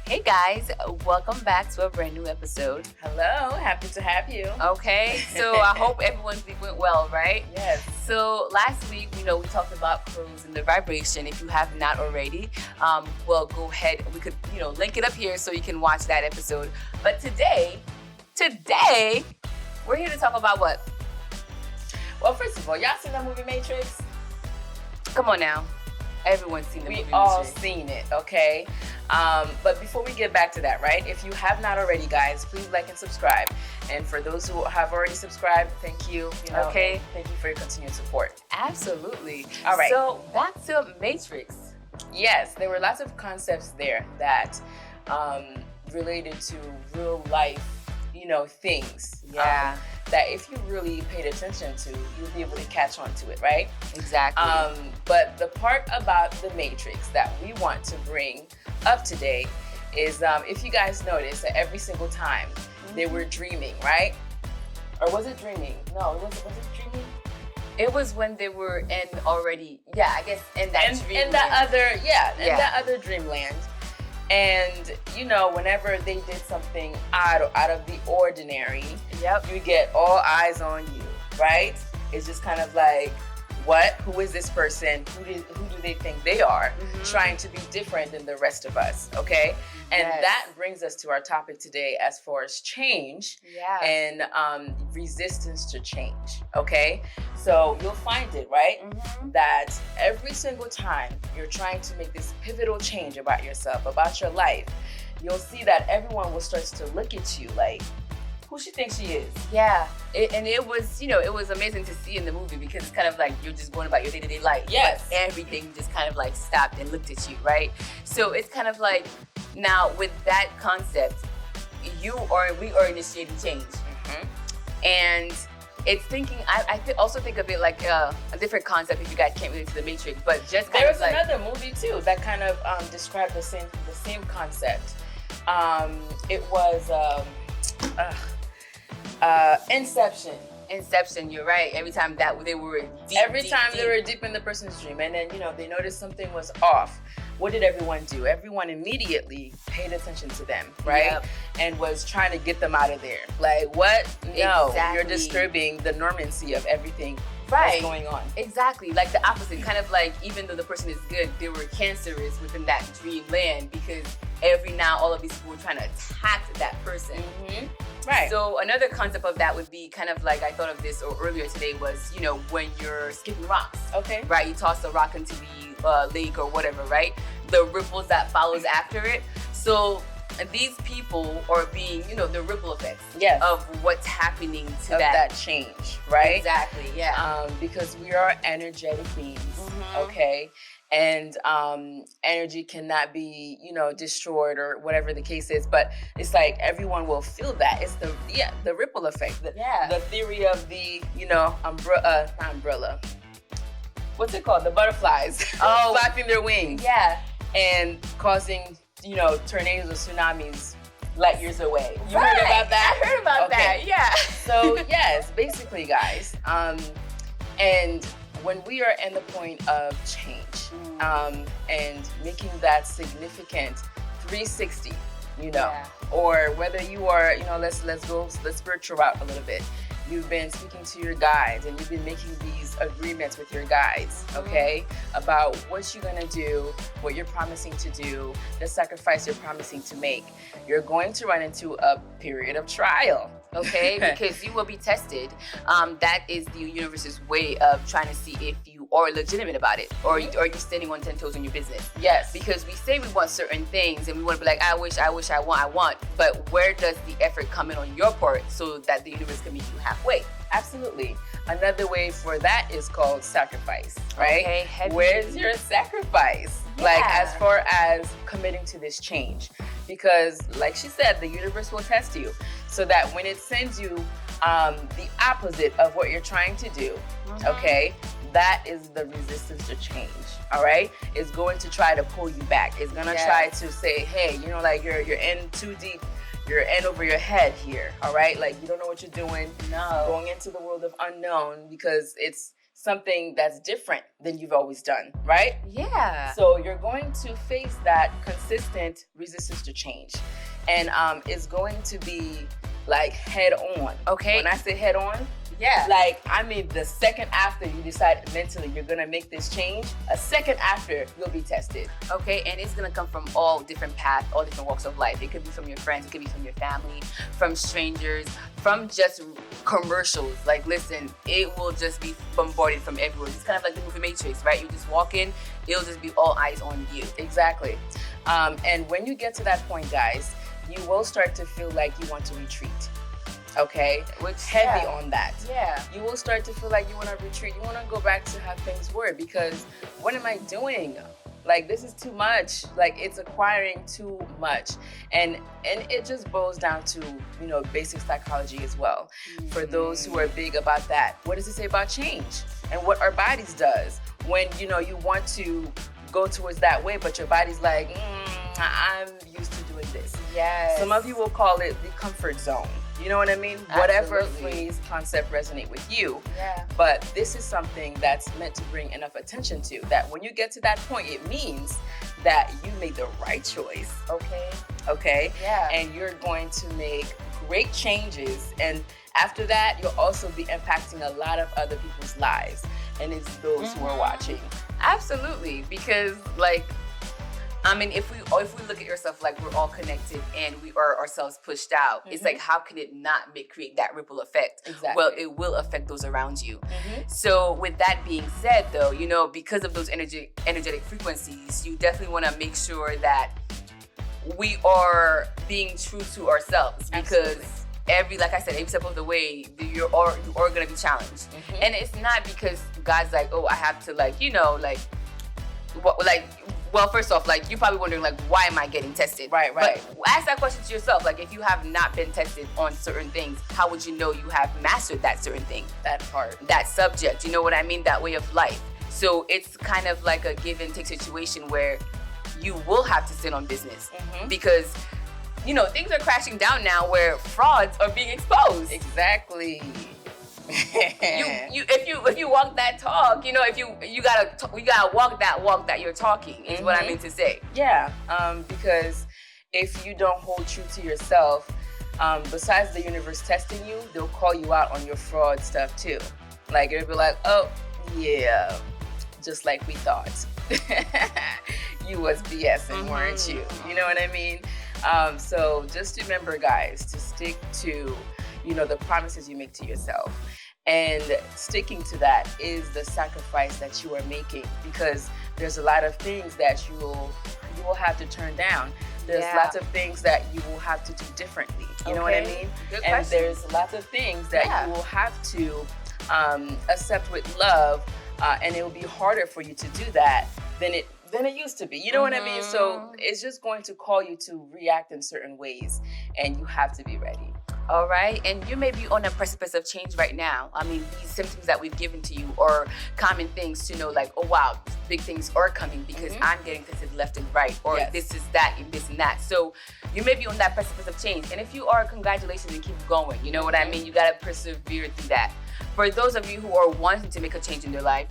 Hey guys, welcome back to a brand new episode. Hello, happy to have you. Okay, so I hope everyone's week went well, right? Yes. So last week, we talked about crows and their vibration. If you have not already, well, go ahead. We could, link it up here so you can watch that episode. But today, we're here to talk about what? Well, first of all, y'all seen the movie Matrix? Come on now. Everyone's seen the movie We all Matrix. seen it, okay? But before we get back to that, right? If you have not already, guys, please like and subscribe. And for those who have already subscribed, thank you. Okay. Thank you for your continued support. Absolutely. All right. So back to Matrix. Yes, there were lots of concepts there that related to real life, things. Yeah. That if you really paid attention to, you'll be able to catch on to it, right? Exactly. But the part about the Matrix that we want to bring up today is if you guys notice that every single time they were dreaming, right? Or was it dreaming? No, was it dreaming? It was when they were in that dream. In that other dreamland. And whenever they did something out of the ordinary, you get all eyes on you, right? It's just kind of like, what? Who is this person? Who do they think they are? Mm-hmm. Trying to be different than the rest of us, okay? And that brings us to our topic today as far as change and resistance to change, okay? So you'll find it, right? Mm-hmm. That every single time you're trying to make this pivotal change about yourself, about your life, you'll see that everyone will start to look at you like, who she thinks she is. Yeah, it was, it was amazing to see in the movie because it's kind of like you're just going about your day-to-day life. Yes. But everything just kind of like stopped and looked at you, right? So it's kind of like, now with that concept, we are initiating change. Mm-hmm. And it's thinking, I also think of it like a different concept if you guys can't relate to the Matrix, but just kind of like... There was another movie too that kind of described the same concept. It was... Inception, you're right. Every time they were deep in the person's dream, and then they noticed something was off. What did everyone do? Everyone immediately paid attention to them, right? Yep. And was trying to get them out of there. Like, what? No, exactly. You're disturbing the normancy of everything that's going on. Exactly, like the opposite. Kind of like, even though the person is good, they were cancerous within that dreamland because every now all of these people were trying to attack that person. Mm-hmm. Right. So another concept of that would be kind of like, I thought of this earlier today, was, when you're skipping rocks. Okay. Right, you toss a rock into the lake or whatever, right? The ripples that follows after it. So these people are being, the ripple effects of what's happening to that change, right? Exactly, yeah. Because we are energetic beings, okay? And energy cannot be, destroyed or whatever the case is. But it's like everyone will feel that. It's the ripple effect. The theory of the, umbrella. What's it called? The butterflies. Oh, flapping their wings. Yeah. And causing, tornadoes or tsunamis light years away. You heard about that? I heard about that, yeah. So, yes, basically, guys. And when we are in the point of change and making that significant 360, or whether you are, let's go the spiritual route a little bit. You've been speaking to your guides and you've been making these agreements with your guides, okay? About what you're gonna do, what you're promising to do, the sacrifice you're promising to make. You're going to run into a period of trial. Okay, because you will be tested. That is the universe's way of trying to see if you are legitimate about it, or are you standing on 10 toes in your business? Yes. Because we say we want certain things, and we want to be like, I wish, I want. But where does the effort come in on your part so that the universe can meet you halfway? Absolutely. Another way for that is called sacrifice, right? Okay, heavy. Where's your sacrifice? Yeah. Like, as far as committing to this change. Because, like she said, the universe will test you. So that when it sends you the opposite of what you're trying to do, okay, that is the resistance to change, all right? It's going to try to pull you back. It's going to try to say, hey, you're in too deep. You're in over your head here, all right? Like, you don't know what you're doing. No. Going into the world of unknown because it's something that's different than you've always done, right? Yeah. So you're going to face that consistent resistance to change. And it's going to be like head on. Okay. When I say head on, yeah, like, I mean, the second after you decide mentally you're gonna make this change, a second after you'll be tested. Okay, and it's gonna come from all different paths, all different walks of life. It could be from your friends, it could be from your family, from strangers, from just commercials. Like, listen, it will just be bombarded from everywhere. It's kind of like the movie Matrix, right? You just walk in, it'll just be all eyes on you. Exactly. And when you get to that point, guys, you will start to feel like you want to retreat. Okay, which heavy on that. Yeah, you will start to feel like you want to retreat. You want to go back to how things were, because what am I doing? Like, this is too much. Like, it's acquiring too much, and it just boils down to, you know, basic psychology as well. For those who are big about that, what does it say about change and what our bodies does when, you know, you want to go towards that way, but your body's like, I'm used to doing this. Yes. Some of you will call it the comfort zone. You know what I mean? Absolutely. Whatever phrase, concept resonate with you. Yeah. But this is something that's meant to bring enough attention to, that when you get to that point, it means that you made the right choice. Okay? Yeah. And you're going to make great changes. And after that, you'll also be impacting a lot of other people's lives. And it's those who are watching. Absolutely. Because, like, I mean, if we look at yourself like we're all connected and we are ourselves pushed out, it's like, how can it not create that ripple effect? Exactly. Well, it will affect those around you. So with that being said, though, you know, because of those energetic frequencies, you definitely want to make sure that we are being true to ourselves. Because like I said, every step of the way, you are going to be challenged. And it's not because God's like, oh, I have to, like, you know, like, what, like, well, first off, like, you're probably wondering, like, why am I getting tested? Right. But ask that question to yourself. Like, if you have not been tested on certain things, how would you know you have mastered that certain thing? That part. That subject, you know what I mean? That way of life. So it's kind of like a give and take situation where you will have to sit on business. Because, you know, things are crashing down now where frauds are being exposed. Exactly. If you walk that talk, you know, you gotta walk that you're talking is what I mean to say. Yeah, because if you don't hold true to yourself, besides the universe testing you, they'll call you out on your fraud stuff too. Like, it'll be like, oh yeah, just like we thought. You was BSing, weren't you? You know what I mean? So just remember, guys, to stick to, you know, the promises you make to yourself. And sticking to that is the sacrifice that you are making, because there's a lot of things that you will have to turn down. There's lots of things that you will have to do differently. You know what I mean? Good and question. There's lots of things that you will have to accept with love, and it will be harder for you to do that than it used to be. You know what I mean? So it's just going to call you to react in certain ways, and you have to be ready. All right, and you may be on a precipice of change right now. I mean, these symptoms that we've given to you are common things to know, like, oh wow, big things are coming because I'm getting tested left and right, or this is that and this and that. So you may be on that precipice of change, and if you are, congratulations and keep going. You know what I mean? You gotta persevere through that. For those of you who are wanting to make a change in their life,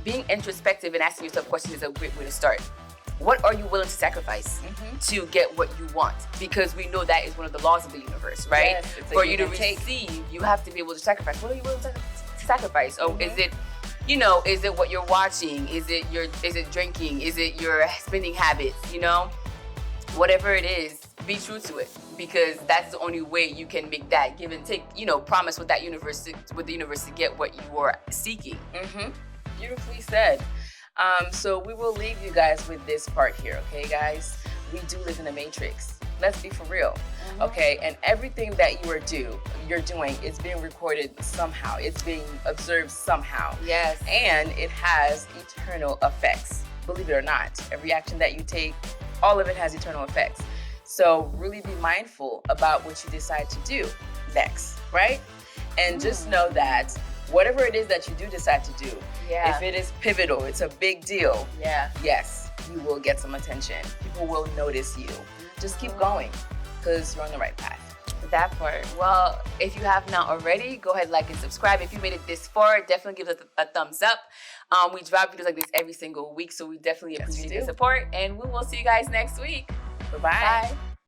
being introspective and asking yourself questions is a great way to start. What are you willing to sacrifice to get what you want? Because we know that is one of the laws of the universe, right? Yes, for you to receive, you have to be able to sacrifice. What are you willing to sacrifice? Oh, is it, you know, is it what you're watching? Is it drinking? Is it your spending habits? You know, whatever it is, be true to it, because that's the only way you can make that give and take, you know, promise with the universe to get what you are seeking. Beautifully said. So we will leave you guys with this part here, okay, guys? We do live in a matrix. Let's be for real, okay? And everything that you're doing is being recorded somehow. It's being observed somehow. Yes. And it has eternal effects. Believe it or not, every action that you take, all of it has eternal effects. So really be mindful about what you decide to do next, right? And just know that whatever it is that you do decide to do, if it is pivotal, it's a big deal, yes, you will get some attention. People will notice you. Just keep going, because you're on the right path. That part. Well, if you have not already, go ahead, like and subscribe. If you made it this far, definitely give us a thumbs up. We drop videos like this every single week, so we definitely appreciate the support. And we will see you guys next week. Bye-bye. Bye.